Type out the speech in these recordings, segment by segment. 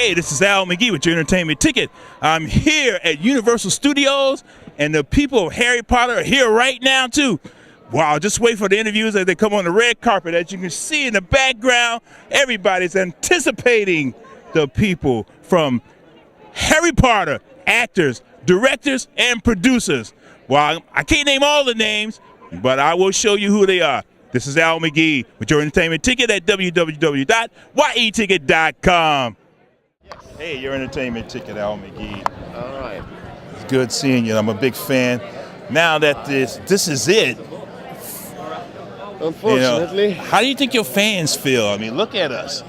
Hey, this is Al McGee with your entertainment ticket. I'm here at Universal Studios, and the people of Harry Potter are here right now, too. Wow, just wait for the interviews as they come on the red carpet. As you can see in the background, everybody's anticipating the people from Harry Potter, actors, directors, and producers. Well, I can't name all the names, but I will show you who they are. This is Al McGee with your entertainment ticket at www.yeticket.com. Hey, your entertainment ticket, Al McGee. All right. It's good seeing you. I'm a big fan. Now that this is it. Unfortunately. How do you think your fans feel? I mean, look at us.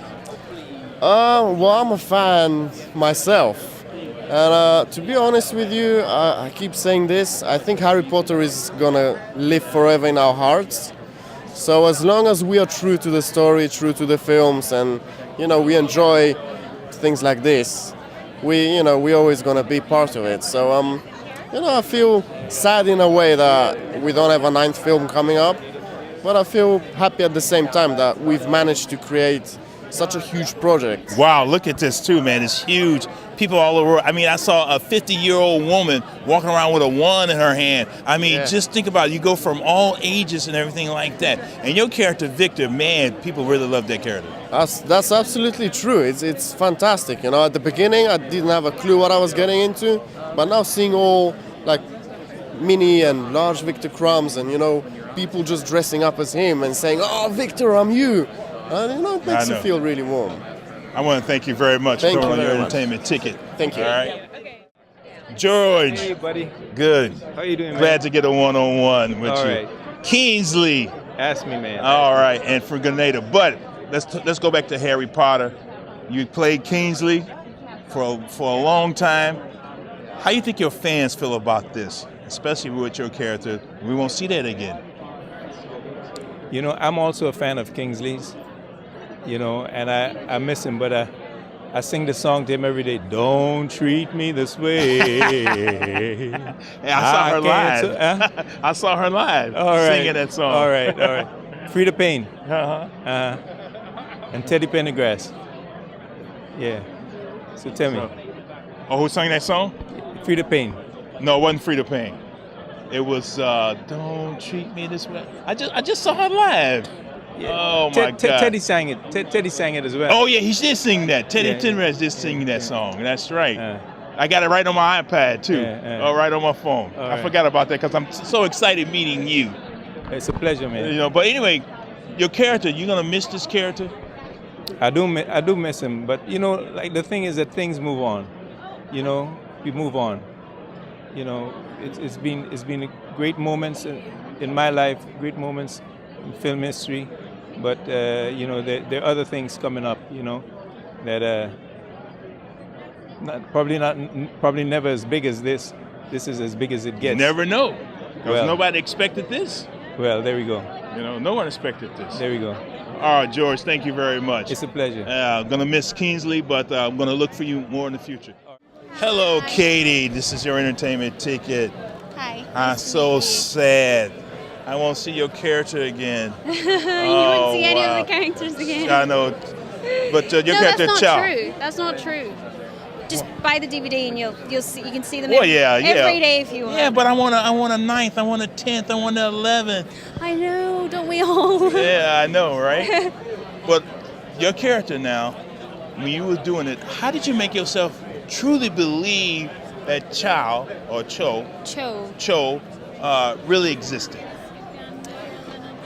Well, I'm a fan myself. And to be honest with you, I keep saying this. I think Harry Potter is going to live forever in our hearts. So as long as we are true to the story, true to the films, and, we enjoy things like this, we're always going to be part of it. So, I feel sad in a way that we don't have a 9th film coming up, but I feel happy at the same time that we've managed to create such a huge project. Wow, look at this too, man. It's huge. People all over. I mean, I saw a 50-year-old woman walking around with a wand in her hand. I mean, Just think about it. You go from all ages and everything like that. And your character, Victor, man, people really love that character. That's absolutely true. It's fantastic. At the beginning, I didn't have a clue what I was getting into, but now seeing all like mini and large Victor Crumbs and people just dressing up as him and saying, "Oh, Victor, I'm you." It makes you feel really warm. I want to thank you very much for coming on your entertainment ticket. Thank you. All right. George. Hey, buddy. Good. How you doing, man? Glad to get a one-on-one with All you. right. Kingsley. Ask me, man. All right, and for Grenada. But let's go back to Harry Potter. You played Kingsley for a long time. How do you think your fans feel about this, especially with your character? We won't see that again. I'm also a fan of Kingsley's, and I miss him, but I sing the song to him every day. Don't treat me this way. I saw her live. I saw her live singing that song. All right. Frida Payne. Uh-huh. And Teddy Pendergrass. Yeah. So tell me. Oh, who sang that song? Frida Payne. No, it wasn't Frida Payne. It was "Don't Treat Me This Way." I just saw her live. Yeah. Oh my God! Teddy sang it. Teddy sang it as well. Oh yeah, he did sing that. Teddy Pendergrass did sing that song. That's right. I got it right on my iPad too. Right on my phone. I forgot about that because I'm so excited meeting you. It's a pleasure, man. But anyway, your character, you gonna miss this character? I do miss him, but like the thing is that things move on. We move on. It's been great moments in my life, great moments in film history, but there are other things coming up, that probably never as big as this. This is as big as it gets. You never know, because nobody expected this. Well, there we go. No one expected this. There we go. All right, George, thank you very much. It's a pleasure. I'm gonna miss Kingsley, but I'm gonna look for you more in the future. Hello, Katie. This is your entertainment ticket. Hi. I'm so sad. I won't see your character again. You won't see any of the characters again. I know. But your character, that's not Chow. true. That's not true. Just buy the DVD and you'll see. You can see them Well, every day if you want. Yeah, but I want a 9th. I want a 10th. I want a 11th. I know. Don't we all? Yeah, I know, right? But your character now, when you was doing it, how did you make yourself truly believe that Cho really existed?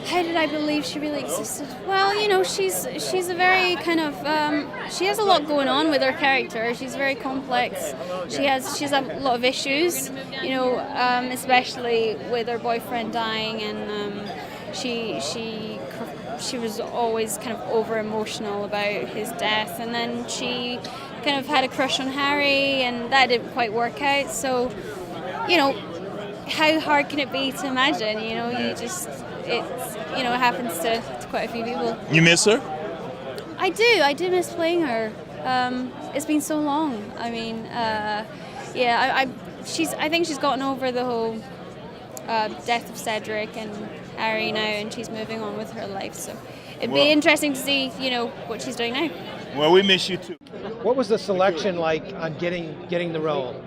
How did I believe she really existed? Well, she's a very kind of she has a lot going on with her character. She's very complex. She has a lot of issues, especially with her boyfriend dying, and she was always kind of over emotional about his death, and then she kind of had a crush on Harry, and that didn't quite work out. So, how hard can it be to imagine? It happens to quite a few people. You miss her? I do miss playing her. It's been so long. I mean, I think she's gotten over the whole death of Cedric and Harry now, and she's moving on with her life. So it'd be interesting to see, what she's doing now. Well, we miss you too. What was the selection like on getting the role?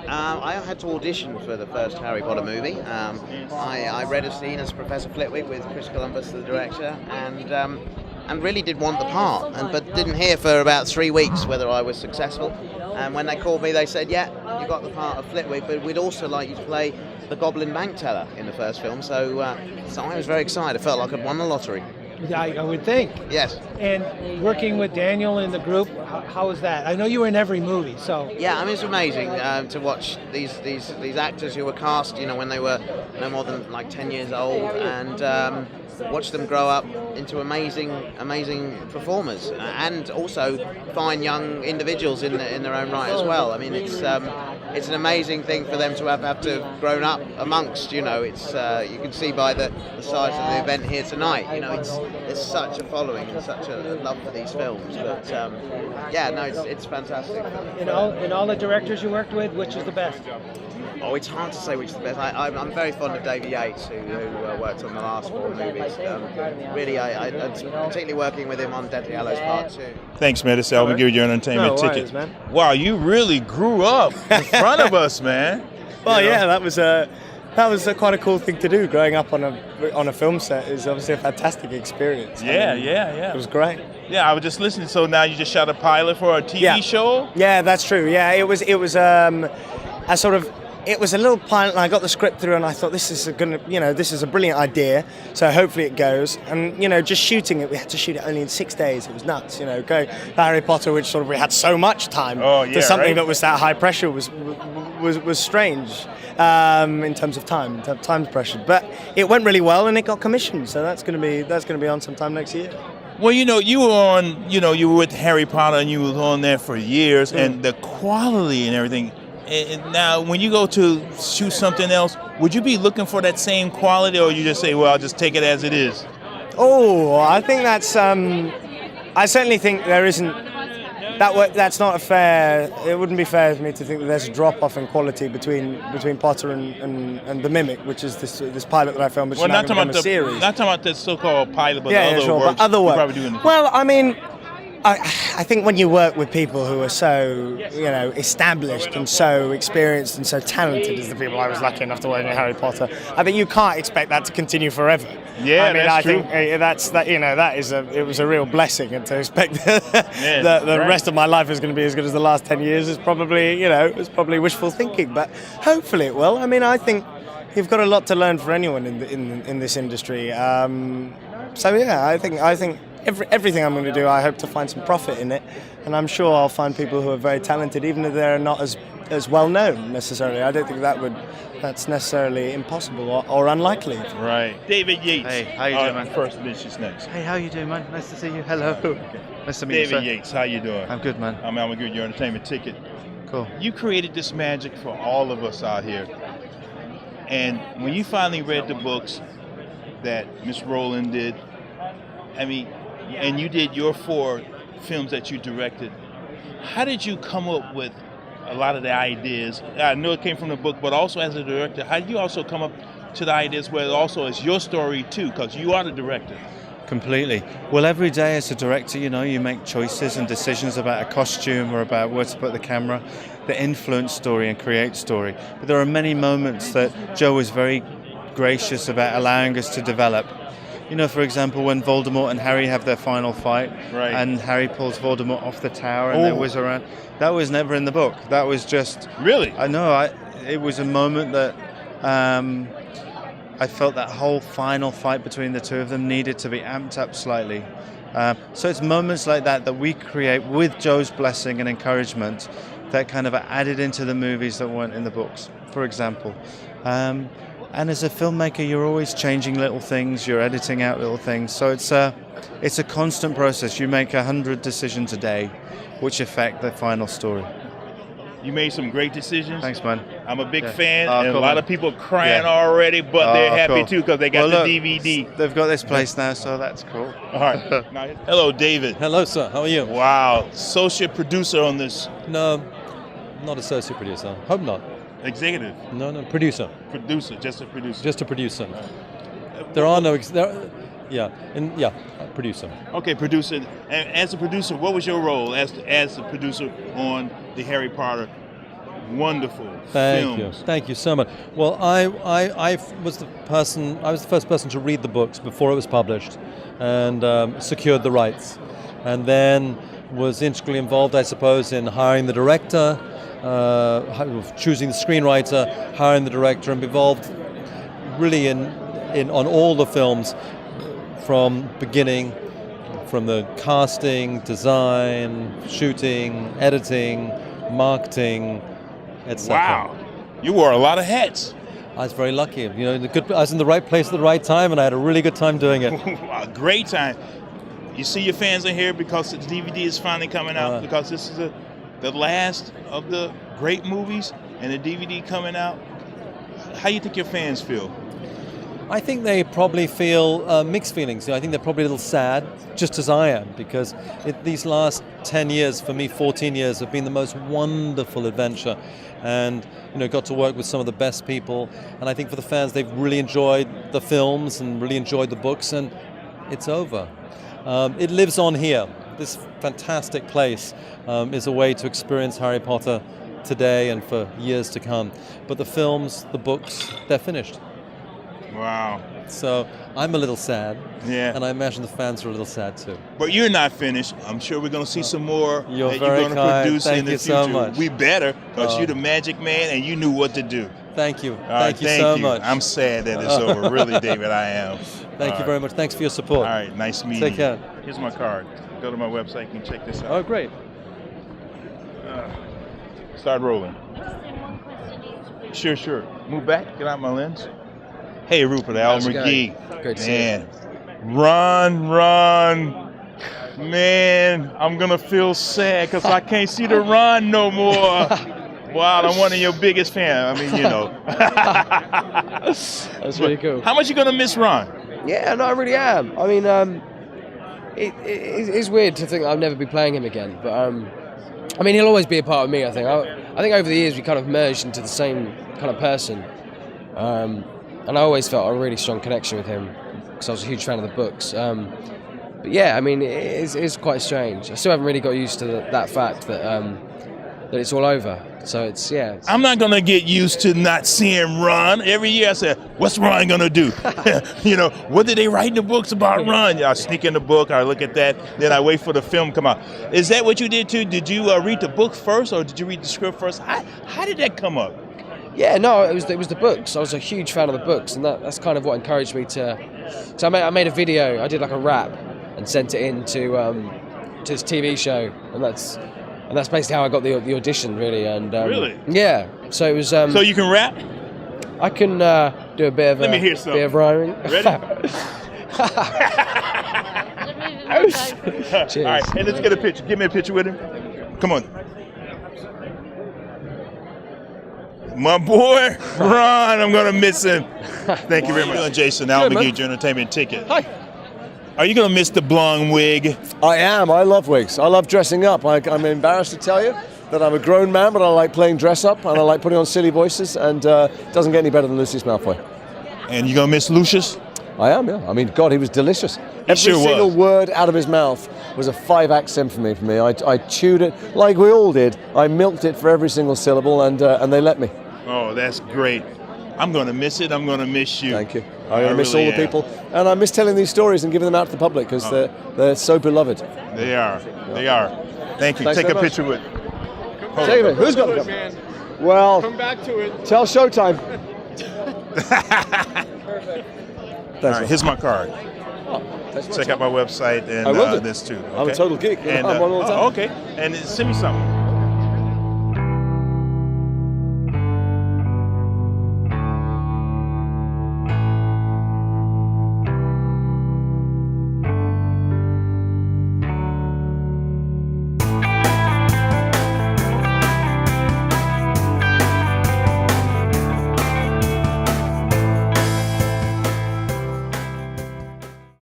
I had to audition for the first Harry Potter movie. I read a scene as Professor Flitwick with Chris Columbus, the director, and really did want the part, but didn't hear for about 3 weeks whether I was successful. And when they called me, they said, "Yeah, you got the part of Flitwick, but we'd also like you to play the Goblin Bank Teller in the first film." So I was very excited. I felt like I'd won the lottery. I would think. Yes. And working with Daniel in the group, how was that? I know you were in every movie, so. Yeah, I mean, it's amazing to watch these actors who were cast, when they were no more than like 10 years old, and watch them grow up into amazing performers, and also fine young individuals in their own right as well. I mean, it's an amazing thing for them to have to have grown up amongst. It's you can see by the size of the event here tonight. There's such a following and such a love for these films. But it's fantastic. In all the directors you worked with, which is the best? Oh, it's hard to say which is the best. I'm very fond of David Yates, who worked on the last 4 movies. Really, I particularly working with him on Deathly Hallows Part 2. Thanks, man. This I'll give you an entertainment No ticket. worries, man. Wow, you really grew up in front of us, man. Well, yeah, that was quite a cool thing to do. Growing up on a film set is obviously a fantastic experience. Yeah. It was great. Yeah, I was just listening. So now you just shot a pilot for a TV show? Yeah, that's true. Yeah, it was a sort of. It was a little pilot, and I got the script through, and I thought this is a brilliant idea. So hopefully it goes. And just shooting it, we had to shoot it only in 6 days. It was nuts, Going Harry Potter, which sort of we had so much time, to something that was that high pressure was strange in terms of time's pressure. But it went really well, and it got commissioned. So that's going to be on sometime next year. Well, you were on, you were with Harry Potter, and you were on there for years, and the quality and everything. And now, when you go to shoot something else, would you be looking for that same quality, or you just say, well, I'll just take it as it is? Oh, I think that's. I certainly think there isn't. That's not a fair. It wouldn't be fair for me to think that there's a drop off in quality between Potter and the Mimic, which is this pilot that I filmed, which is now become a series. Not talking about the so-called pilot, but but other work. Well, I mean. I think when you work with people who are so, established and so experienced and so talented as the people I was lucky enough to work with Harry Potter, I think you can't expect that to continue forever. Yeah, I mean, that's true. Think it was a real blessing, and to expect the rest of my life is going to be as good as the last 10 years is probably, it's probably wishful thinking, but hopefully it will. I mean, I think you've got a lot to learn for anyone in this industry. I think. Everything I'm going to do, I hope to find some profit in it, and I'm sure I'll find people who are very talented, even if they're not as well known necessarily. I don't think that's necessarily impossible or unlikely. Right. David Yates. Hey, how you doing, man? First Dimensions next. Hey, how you doing, man? Nice to see you. Hello. Nice to meet you, David sir. Yates, how you doing? I'm good, man. I'm going to give you your entertainment ticket. Cool. You created this magic for all of us out here, and when you finally read the books that Miss Rowland did, and you did your 4 films that you directed, how did you come up with a lot of the ideas? I know it came from the book, but also as a director, how did you also come up to the ideas where it also is your story too, because you are the director? Completely. Well, every day as a director, you make choices and decisions about a costume or about where to put the camera that influence story and create story. But there are many moments that Joe was very gracious about allowing us to develop. For example, when Voldemort and Harry have their final fight, right, and Harry pulls Voldemort off the tower and they whiz around, that was never in the book. That was just... Really? I know. It was a moment that I felt that whole final fight between the two of them needed to be amped up slightly. So it's moments like that we create with Joe's blessing and encouragement that kind of are added into the movies that weren't in the books, for example. And as a filmmaker, you're always changing little things, you're editing out little things. So it's a constant process. You make 100 decisions a day, which affect the final story. You made some great decisions. Thanks, man. I'm a big fan, and cool, a lot of people crying already, but they're happy too because they got the DVD. They've got this place now, so that's cool. All right. Hello, David. Hello, sir. How are you? Wow. Associate producer on this. No, not associate producer. Hope not. Executive. No, producer. Producer, just a producer. Just a producer. There are no. Producer. Okay, producer. And as a producer, what was your role as the producer on the Harry Potter wonderful films? Thank you so much. Well, I was the first person to read the books before it was published, and secured the rights, and then was integrally involved, I suppose, in hiring the director, choosing the screenwriter, hiring the director, and involved really in on all the films from beginning, from the casting, design, shooting, editing, marketing, etc. Wow, you wore a lot of hats. I was very lucky. You know, I was in the right place at the right time, and I had a really good time doing it. A great time. You see your fans in here because the DVD is finally coming out, because this is the last of the great movies, and the DVD coming out. How do you think your fans feel? I think they probably feel mixed feelings. I think they're probably a little sad, just as I am, because these last 10 years, for me 14 years, have been the most wonderful adventure, and got to work with some of the best people, and I think for the fans, they've really enjoyed the films and really enjoyed the books, and it's over. It lives on here. This fantastic place is a way to experience Harry Potter today and for years to come, but the films, the books, they're finished. Wow. So I'm a little sad. Yeah. And I imagine the fans are a little sad too. But you're not finished. I'm sure we're going to see some more You're that very you're going to kind. produce Thank in the you future. so much. We better, because you're the magic man and you knew what to do. Thank you. Thank you so much. I'm sad that it's over. Really, David, I am. Thank you very much. Thanks for your support. All right. Nice meeting Take care. you. Here's my card. Go to my website. You can check this out. Oh, great. Start rolling. Sure. Move back. Get out my lens. Hey, Rupert, Al McGee. Great to see you. Run. Man, I'm going to feel sad because I can't see the run no more. Wow, I'm one of your biggest fans. I mean, That's really cool. How much you going to miss Ron? Yeah, no, I really am. I mean, it's weird to think I'll never be playing him again, but I mean, he'll always be a part of me, I think. I think over the years we kind of merged into the same kind of person. And I always felt a really strong connection with him because I was a huge fan of the books. But yeah, I mean, it is quite strange. I still haven't really got used to that fact that that it's all over. So it's. I'm not going to get used to not seeing Ron. Every year I say, what's Ron going to do? What did they write in the books about Ron? I sneak in the book, I look at that, then I wait for the film to come out. Is that what you did too? Did you read the book first, or did you read the script first? How did that come up? Yeah, no, it was the books. I was a huge fan of the books, and that's kind of what encouraged me to. So I made a video. I did like a rap and sent it in to this TV show, and that's basically how I got the audition, really. And really? Yeah. So it was. So you can rap? I can do a bit of. Let me hear something. Bit of rhyming. Ready? Cheers. All right, and let's get a picture. Give me a picture with him. Come on. My boy, Ron, I'm going to miss him. Thank you very much. Jason, Al McGee, Entertainment Ticket. Hi. Are you going to miss the blonde wig? I am. I love wigs. I love dressing up. I'm embarrassed to tell you that I'm a grown man, but I like playing dress up, and I like putting on silly voices, and it doesn't get any better than Lucius Malfoy. And you going to miss Lucius? I am, yeah. I mean, God, he was delicious. Every single word out of his mouth was a 5-act symphony for me. I chewed it like we all did. I milked it for every single syllable, and they let me. Oh, that's great. I'm going to miss it. I'm going to miss you. Thank you. I miss all the people. And I miss telling these stories and giving them out to the public because they're so beloved. They are. They are. Thank you. Thanks Take so a much. picture with. David, who's got it? Well, come back to it. Tell Showtime. Perfect. All right, here's my card. Check out my website and I will do. this too. Okay? I'm a total geek. And, I'm on all the time. okay. And send me something.